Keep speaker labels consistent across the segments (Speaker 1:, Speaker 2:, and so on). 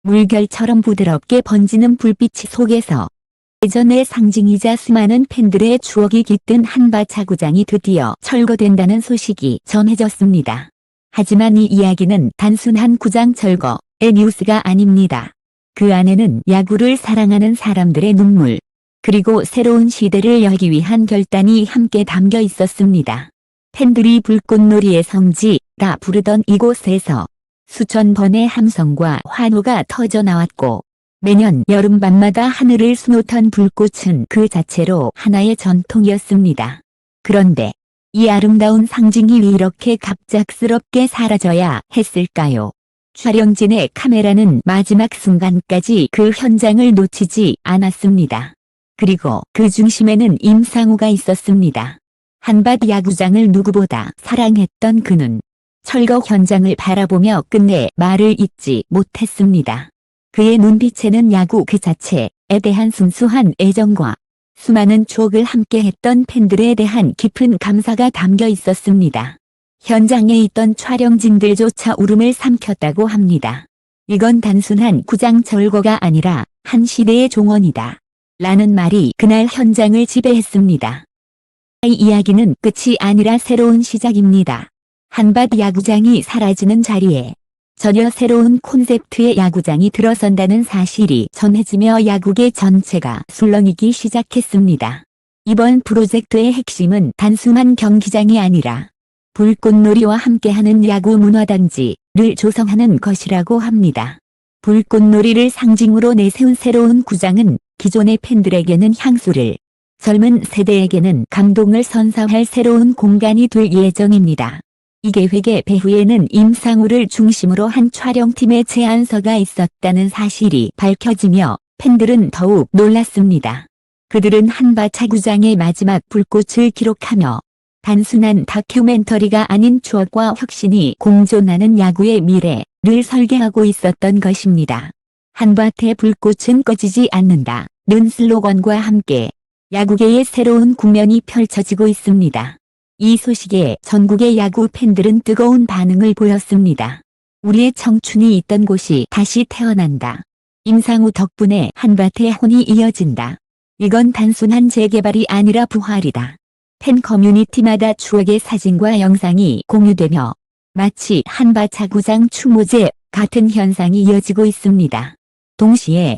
Speaker 1: 물결처럼 부드럽게 번지는 불빛 속에서 대전의 상징이자 수많은 팬들의 추억이 깃든 한밭야구장이 드디어 철거된다는 소식이 전해졌습니다. 하지만 이 이야기는 단순한 구장 철거의 뉴스가 아닙니다. 그 안에는 야구를 사랑하는 사람들의 눈물, 그리고 새로운 시대를 열기 위한 결단이 함께 담겨 있었습니다. 팬들이 불꽃놀이의 성지라 부르던 이곳에서 수천 번의 함성과 환호가 터져 나왔고, 매년 여름밤마다 하늘을 수놓던 불꽃은 그 자체로 하나의 전통이었습니다. 그런데 이 아름다운 상징이 왜 이렇게 갑작스럽게 사라져야 했을까요? 촬영진의 카메라는 마지막 순간까지 그 현장을 놓치지 않았습니다. 그리고 그 중심에는 임상우가 있었습니다. 한밭야구장을 누구보다 사랑했던 그는 철거 현장을 바라보며 끝내 말을 잇지 못했습니다. 그의 눈빛에는 야구 그 자체에 대한 순수한 애정과 수많은 추억을 함께했던 팬들에 대한 깊은 감사가 담겨 있었습니다. 현장에 있던 촬영진들조차 울음을 삼켰다고 합니다. 이건 단순한 구장 철거가 아니라 한 시대의 종언이다 라는 말이 그날 현장을 지배했습니다. 이 이야기는 끝이 아니라 새로운 시작입니다. 한밭야구장이 사라지는 자리에 전혀 새로운 콘셉트의 야구장이 들어선다는 사실이 전해지며 야구계 전체가 술렁이기 시작했습니다. 이번 프로젝트의 핵심은 단순한 경기장이 아니라 불꽃놀이와 함께하는 야구 문화단지를 조성하는 것이라고 합니다. 불꽃놀이를 상징으로 내세운 새로운 구장은 기존의 팬들에게는 향수를, 젊은 세대에게는 감동을 선사할 새로운 공간이 될 예정입니다. 이 계획의 배후에는 임상우를 중심으로 한 촬영팀의 제안서가 있었다는 사실이 밝혀지며 팬들은 더욱 놀랐습니다. 그들은 한밭야구장의 마지막 불꽃을 기록하며 단순한 다큐멘터리가 아닌 추억과 혁신이 공존하는 야구의 미래를 설계하고 있었던 것입니다. 한밭의 불꽃은 꺼지지 않는다는 슬로건과 함께 야구계의 새로운 국면이 펼쳐지고 있습니다. 이 소식에 전국의 야구 팬들은 뜨거운 반응을 보였습니다. 우리의 청춘이 있던 곳이 다시 태어난다. 임상우 덕분에 한밭의 혼이 이어진다. 이건 단순한 재개발이 아니라 부활이다. 팬 커뮤니티마다 추억의 사진과 영상이 공유되며 마치 한밭야구장 추모제 같은 현상이 이어지고 있습니다. 동시에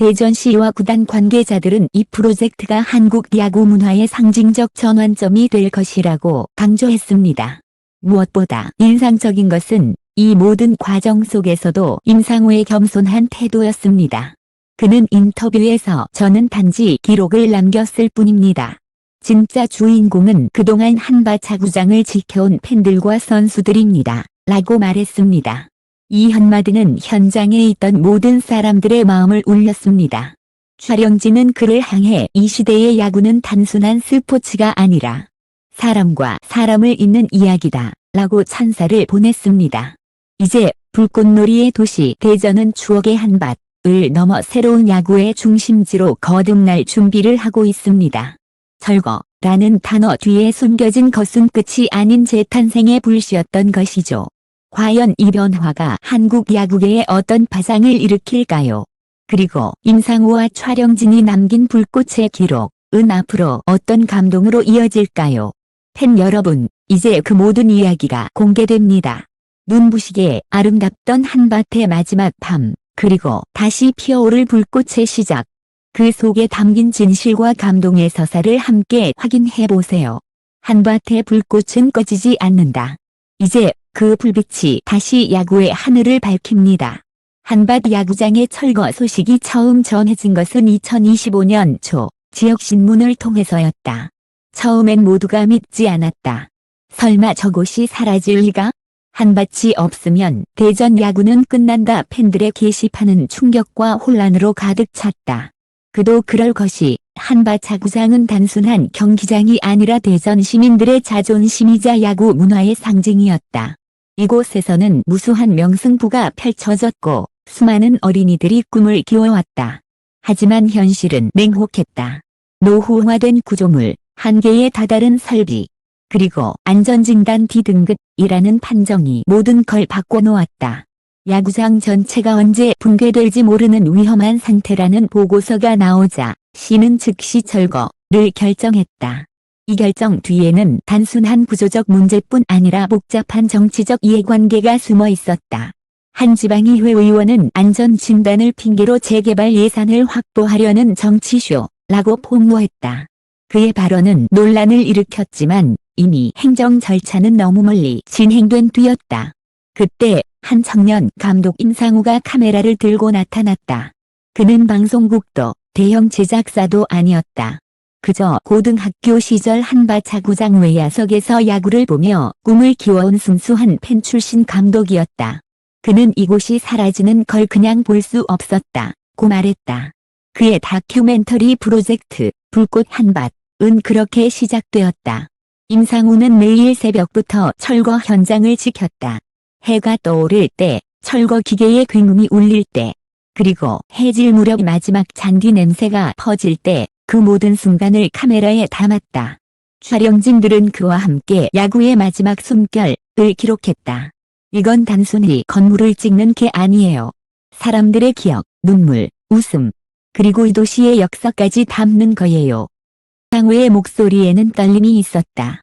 Speaker 1: 대전시와 구단 관계자들은 이 프로젝트가 한국 야구 문화의 상징적 전환점이 될 것이라고 강조했습니다. 무엇보다 인상적인 것은 이 모든 과정 속에서도 임상우의 겸손한 태도였습니다. 그는 인터뷰에서 저는 단지 기록을 남겼을 뿐입니다. 진짜 주인공은 그동안 한밭야구장을 지켜온 팬들과 선수들입니다. 라고 말했습니다. 이 한마디는 현장에 있던 모든 사람들의 마음을 울렸습니다. 촬영진은 그를 향해 이 시대의 야구는 단순한 스포츠가 아니라 사람과 사람을 잇는 이야기다 라고 찬사를 보냈습니다. 이제 불꽃놀이의 도시 대전은 추억의 한밭을 넘어 새로운 야구의 중심지로 거듭날 준비를 하고 있습니다. 철거라는 단어 뒤에 숨겨진 것은 끝이 아닌 재탄생의 불씨였던 것이죠. 과연 이 변화가 한국 야구계에 어떤 파장을 일으킬까요? 그리고 임상우와 촬영진이 남긴 불꽃의 기록은 앞으로 어떤 감동으로 이어질까요? 팬 여러분, 이제 그 모든 이야기가 공개됩니다. 눈부시게 아름답던 한밭의 마지막 밤, 그리고 다시 피어오를 불꽃의 시작. 그 속에 담긴 진실과 감동의 서사를 함께 확인해보세요. 한밭의 불꽃은 꺼지지 않는다. 이제 그 불빛이 다시 야구의 하늘을 밝힙니다. 한밭야구장의 철거 소식이 처음 전해진 것은 2025년 초 지역신문을 통해서였다. 처음엔 모두가 믿지 않았다. 설마 저곳이 사라질 리가? 한밭이 없으면 대전 야구는 끝난다. 팬들의 게시판은 충격과 혼란으로 가득 찼다. 그도 그럴 것이 한밭야구장은 단순한 경기장이 아니라 대전 시민들의 자존심이자 야구 문화의 상징이었다. 이곳에서는 무수한 명승부가 펼쳐졌고 수많은 어린이들이 꿈을 키워왔다. 하지만 현실은 냉혹했다. 노후화된 구조물, 한계에 다다른 설비, 그리고 안전진단 D등급이라는 판정이 모든 걸 바꿔놓았다. 야구장 전체가 언제 붕괴될지 모르는 위험한 상태라는 보고서가 나오자 시는 즉시 철거를 결정했다. 이 결정 뒤에는 단순한 구조적 문제뿐 아니라 복잡한 정치적 이해관계가 숨어 있었다. 한 지방의회 의원은 안전진단을 핑계로 재개발 예산을 확보하려는 정치쇼라고 폭로했다. 그의 발언은 논란을 일으켰지만 이미 행정 절차는 너무 멀리 진행된 뒤였다. 그때 한 청년 감독 임상우가 카메라를 들고 나타났다. 그는 방송국도 대형 제작사도 아니었다. 그저 고등학교 시절 한밭야구장 외야석에서 야구를 보며 꿈을 키워온 순수한 팬 출신 감독이었다. 그는 이곳이 사라지는 걸 그냥 볼 수 없었다고 말했다. 그의 다큐멘터리 프로젝트 불꽃 한밭은 그렇게 시작되었다. 임상우는 매일 새벽부터 철거 현장을 지켰다. 해가 떠오를 때, 철거 기계의 굉음이 울릴 때, 그리고 해질 무렵 마지막 잔디 냄새가 퍼질 때, 그 모든 순간을 카메라에 담았다. 촬영진들은 그와 함께 야구의 마지막 숨결을 기록했다. 이건 단순히 건물을 찍는 게 아니에요. 사람들의 기억, 눈물, 웃음, 그리고 이 도시의 역사까지 담는 거예요. 상우의 목소리에는 떨림이 있었다.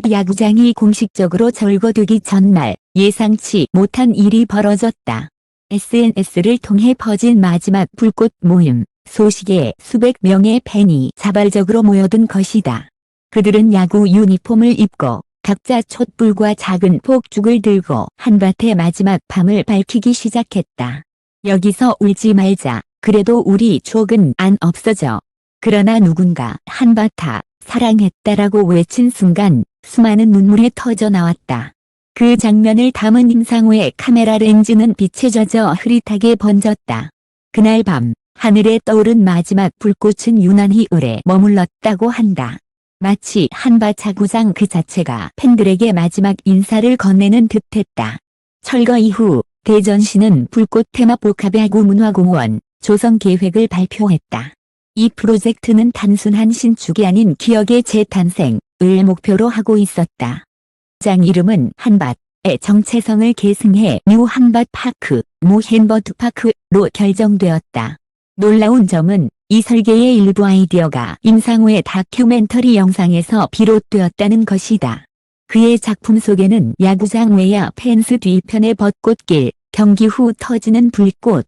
Speaker 1: 야구장이 공식적으로 철거되기 전날 예상치 못한 일이 벌어졌다. SNS를 통해 퍼진 마지막 불꽃 모임 소식에 수백 명의 팬이 자발적으로 모여든 것이다. 그들은 야구 유니폼을 입고 각자 촛불과 작은 폭죽을 들고 한밭의 마지막 밤을 밝히기 시작했다. 여기서 울지 말자. 그래도 우리 추억은 안 없어져. 그러나 누군가 한밭아 사랑했다라고 외친 순간 수많은 눈물이 터져 나왔다. 그 장면을 담은 임상우의 카메라 렌즈는 빛에 젖어 흐릿하게 번졌다. 그날 밤 하늘에 떠오른 마지막 불꽃은 유난히 오래 머물렀다고 한다. 마치 한밭야구장 그 자체가 팬들에게 마지막 인사를 건네는 듯했다. 철거 이후 대전시는 불꽃 테마 복합야구 문화공원 조성 계획을 발표했다. 이 프로젝트는 단순한 신축이 아닌 기억의 재탄생을 목표로 하고 있었다. 장 이름은 한밭의 정체성을 계승해 뉴 한밭파크, 모헨버드파크로 결정되었다. 놀라운 점은 이 설계의 일부 아이디어가 임상우의 다큐멘터리 영상에서 비롯되었다는 것이다. 그의 작품 속에는 야구장 외야 펜스 뒤편의 벚꽃길, 경기 후 터지는 불꽃,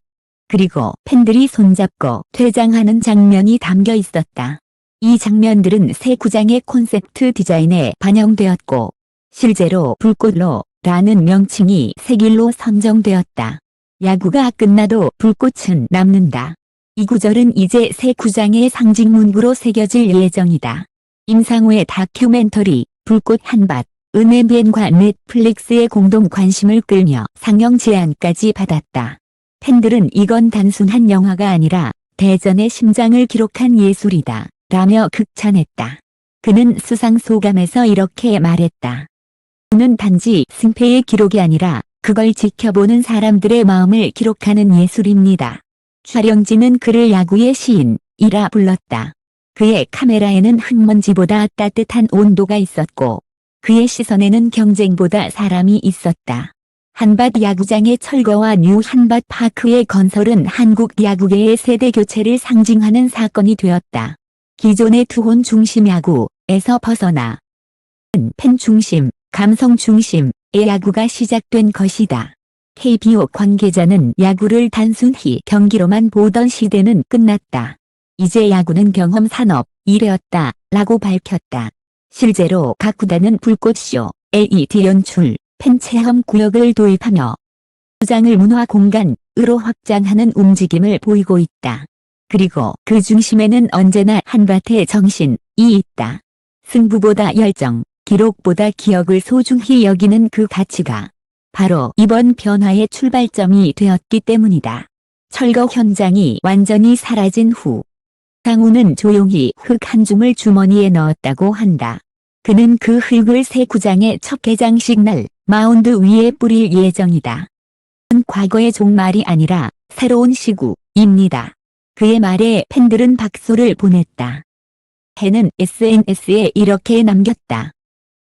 Speaker 1: 그리고 팬들이 손잡고 퇴장하는 장면이 담겨 있었다. 이 장면들은 새 구장의 콘셉트 디자인에 반영되었고 실제로 불꽃로 라는 명칭이 색일로 선정되었다. 야구가 끝나도 불꽃은 남는다. 이 구절은 이제 새 구장의 상징 문구로 새겨질 예정이다. 임상우의 다큐멘터리 불꽃 한밭 MBN과 넷플릭스의 공동 관심을 끌며 상영 제안까지 받았다. 팬들은 이건 단순한 영화가 아니라 대전의 심장을 기록한 예술이다 라며 극찬했다. 그는 수상 소감에서 이렇게 말했다. 는 단지 승패의 기록이 아니라 그걸 지켜보는 사람들의 마음을 기록하는 예술입니다. 촬영진은 그를 야구의 시인이라 불렀다. 그의 카메라에는 흙먼지보다 따뜻한 온도가 있었고 그의 시선에는 경쟁보다 사람이 있었다. 한밭 야구장의 철거와 뉴 한밭파크의 건설은 한국 야구계의 세대 교체를 상징하는 사건이 되었다. 기존의 투혼 중심 야구에서 벗어나 팬 중심, 감성 중심의 야구가 시작된 것이다. KBO 관계자는 야구를 단순히 경기로만 보던 시대는 끝났다. 이제 야구는 경험 산업이 되었다 라고 밝혔다. 실제로 각 구단은 불꽃쇼, LED 연출, 팬 체험 구역을 도입하며 구장을 문화 공간으로 확장하는 움직임을 보이고 있다. 그리고 그 중심에는 언제나 한밭의 정신이 있다. 승부보다 열정, 기록보다 기억을 소중히 여기는 그 가치가 바로 이번 변화의 출발점이 되었기 때문이다. 철거 현장이 완전히 사라진 후 상우는 조용히 흙 한 줌을 주머니에 넣었다고 한다. 그는 그 흙을 새 구장의 첫 개장식 날 마운드 위에 뿌릴 예정이다. 과거의 종말이 아니라 새로운 시구입니다. 그의 말에 팬들은 박수를 보냈다. 팬은 SNS에 이렇게 남겼다.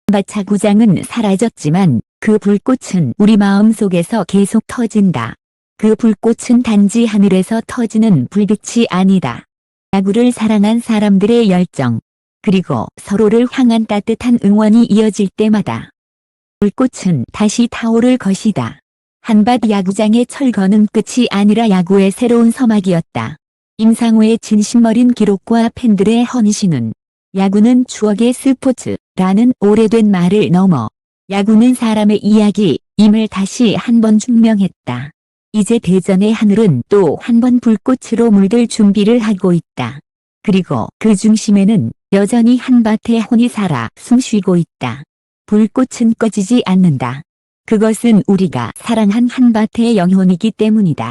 Speaker 1: 한밭야구장은 사라졌지만 그 불꽃은 우리 마음 속에서 계속 터진다. 그 불꽃은 단지 하늘에서 터지는 불빛이 아니다. 야구를 사랑한 사람들의 열정, 그리고 서로를 향한 따뜻한 응원이 이어질 때마다 불꽃은 다시 타오를 것이다. 한밭 야구장의 철거는 끝이 아니라 야구의 새로운 서막이었다. 임상우의 진심어린 기록과 팬들의 헌신은 야구는 추억의 스포츠라는 오래된 말을 넘어 야구는 사람의 이야기임을 다시 한번 증명했다. 이제 대전의 하늘은 또 한 번 불꽃으로 물들 준비를 하고 있다. 그리고 그 중심에는 여전히 한밭의 혼이 살아 숨쉬고 있다. 불꽃은 꺼지지 않는다. 그것은 우리가 사랑한 한밭의 영혼이기 때문이다.